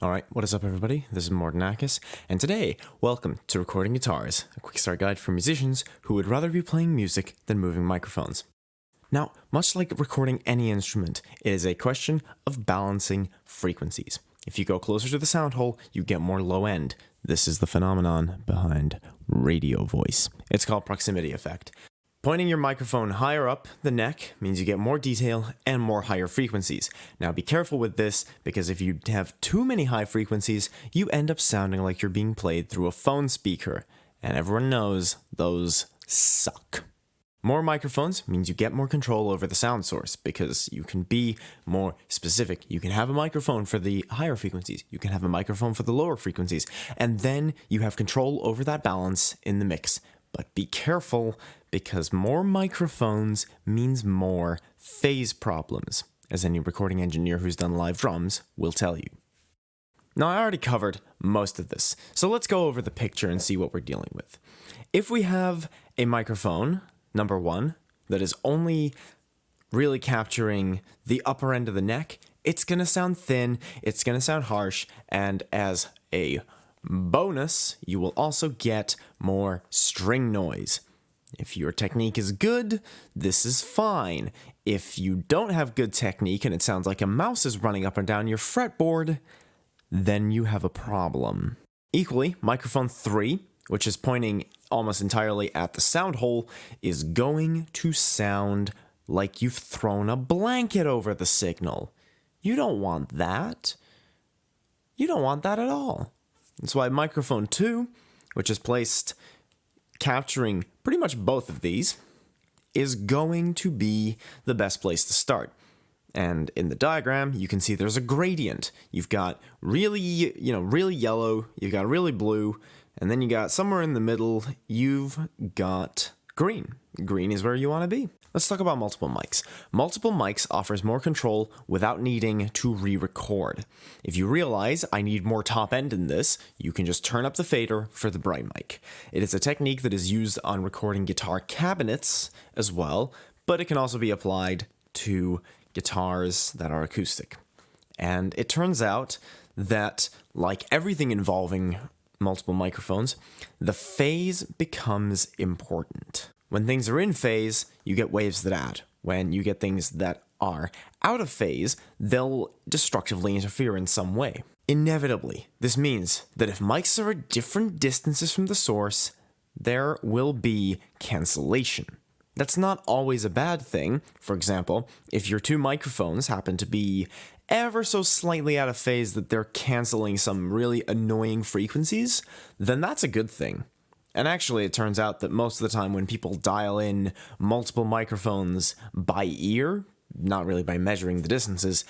Alright, what is up everybody? This is Mordenacus, and today, welcome to Recording Guitars, a quick start guide for musicians who would rather be playing music than moving microphones. Now, much like recording any instrument, it is a question of balancing frequencies. If you go closer to the sound hole, you get more low end. This is the phenomenon behind radio voice. It's called proximity effect. Pointing your microphone higher up the neck means you get more detail and more higher frequencies. Now be careful with this, because if you have too many high frequencies, you end up sounding like you're being played through a phone speaker, and everyone knows those suck. More microphones means you get more control over the sound source, because you can be more specific. You can have a microphone for the higher frequencies, you can have a microphone for the lower frequencies, and then you have control over that balance in the mix. But be careful, because more microphones means more phase problems, as any recording engineer who's done live drums will tell you. Now, I already covered most of this, so let's go over the picture and see what we're dealing with. If we have a microphone, number one, that is only really capturing the upper end of the neck, it's going to sound thin, it's going to sound harsh, and as a bonus, you will also get more string noise. If your technique is good, this is fine. If you don't have good technique and it sounds like a mouse is running up and down your fretboard, then you have a problem. Equally, microphone 3, which is pointing almost entirely at the sound hole, is going to sound like you've thrown a blanket over the signal. You don't want that. You don't want that at all. That's why microphone 2, which is placed capturing pretty much both of these, is going to be the best place to start. And in the diagram, you can see there's a gradient. You've got really yellow, you've got really blue, and then you got somewhere in the middle, you've got green. Green is where you want to be. Let's talk about multiple mics. Multiple mics offers more control without needing to re-record. If you realize I need more top end in this, you can just turn up the fader for the bright mic. It is a technique that is used on recording guitar cabinets as well, but it can also be applied to guitars that are acoustic. And it turns out that, like everything involving multiple microphones, the phase becomes important. When things are in phase, you get waves that add. When you get things that are out of phase, they'll destructively interfere in some way. Inevitably, this means that if mics are at different distances from the source, there will be cancellation. That's not always a bad thing. For example, if your two microphones happen to be ever so slightly out of phase that they're canceling some really annoying frequencies, then that's a good thing. And actually, it turns out that most of the time when people dial in multiple microphones by ear, not really by measuring the distances,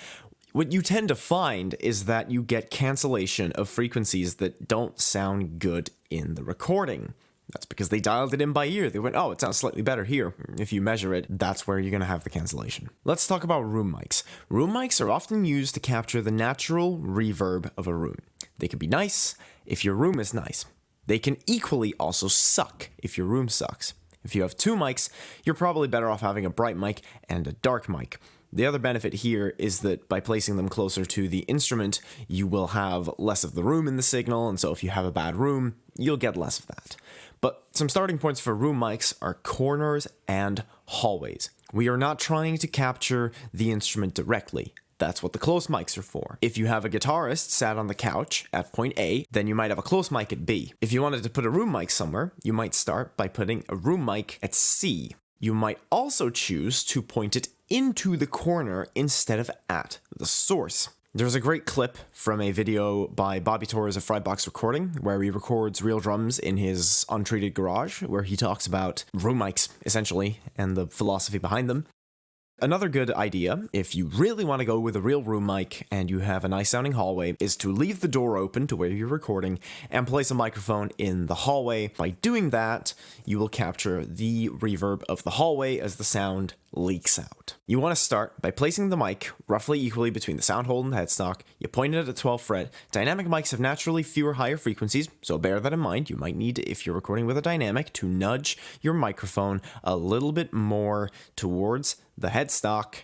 what you tend to find is that you get cancellation of frequencies that don't sound good in the recording. That's because they dialed it in by ear. They went, oh, it sounds slightly better here. If you measure it, that's where you're going to have the cancellation. Let's talk about room mics. Room mics are often used to capture the natural reverb of a room. They can be nice if your room is nice. They can equally also suck if your room sucks. If you have two mics, you're probably better off having a bright mic and a dark mic. The other benefit here is that by placing them closer to the instrument, you will have less of the room in the signal, and so if you have a bad room, you'll get less of that. But some starting points for room mics are corners and hallways. We are not trying to capture the instrument directly. That's what the close mics are for. If you have a guitarist sat on the couch at point A, then you might have a close mic at B. If you wanted to put a room mic somewhere, you might start by putting a room mic at C. You might also choose to point it into the corner instead of at the source. There's a great clip from a video by Bobby Torres of Frightbox Recording, where he records real drums in his untreated garage, where he talks about room mics, essentially, and the philosophy behind them. Another good idea, if you really want to go with a real room mic and you have a nice sounding hallway, is to leave the door open to where you're recording and place a microphone in the hallway. By doing that, you will capture the reverb of the hallway as the sound leaks out. You want to start by placing the mic roughly equally between the sound hole and the headstock. You point it at the 12th fret. Dynamic mics have naturally fewer higher frequencies, so bear that in mind. You might need, if you're recording with a dynamic, to nudge your microphone a little bit more towards the headstock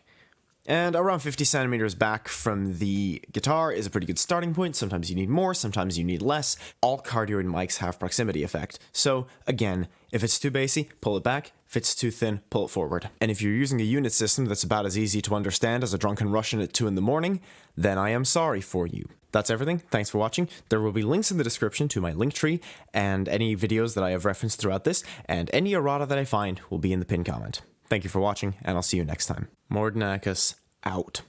And around 50 centimeters back from the guitar is a pretty good starting point. Sometimes you need more, sometimes you need less. All cardioid mics have proximity effect. So again, if it's too bassy, pull it back. If it's too thin, pull it forward. And if you're using a unit system that's about as easy to understand as a drunken Russian at 2 in the morning, then I am sorry for you. That's everything. Thanks for watching. There will be links in the description to my Linktree and any videos that I have referenced throughout this, and any errata that I find will be in the pinned comment. Thank you for watching, and I'll see you next time. Mordenacus, out.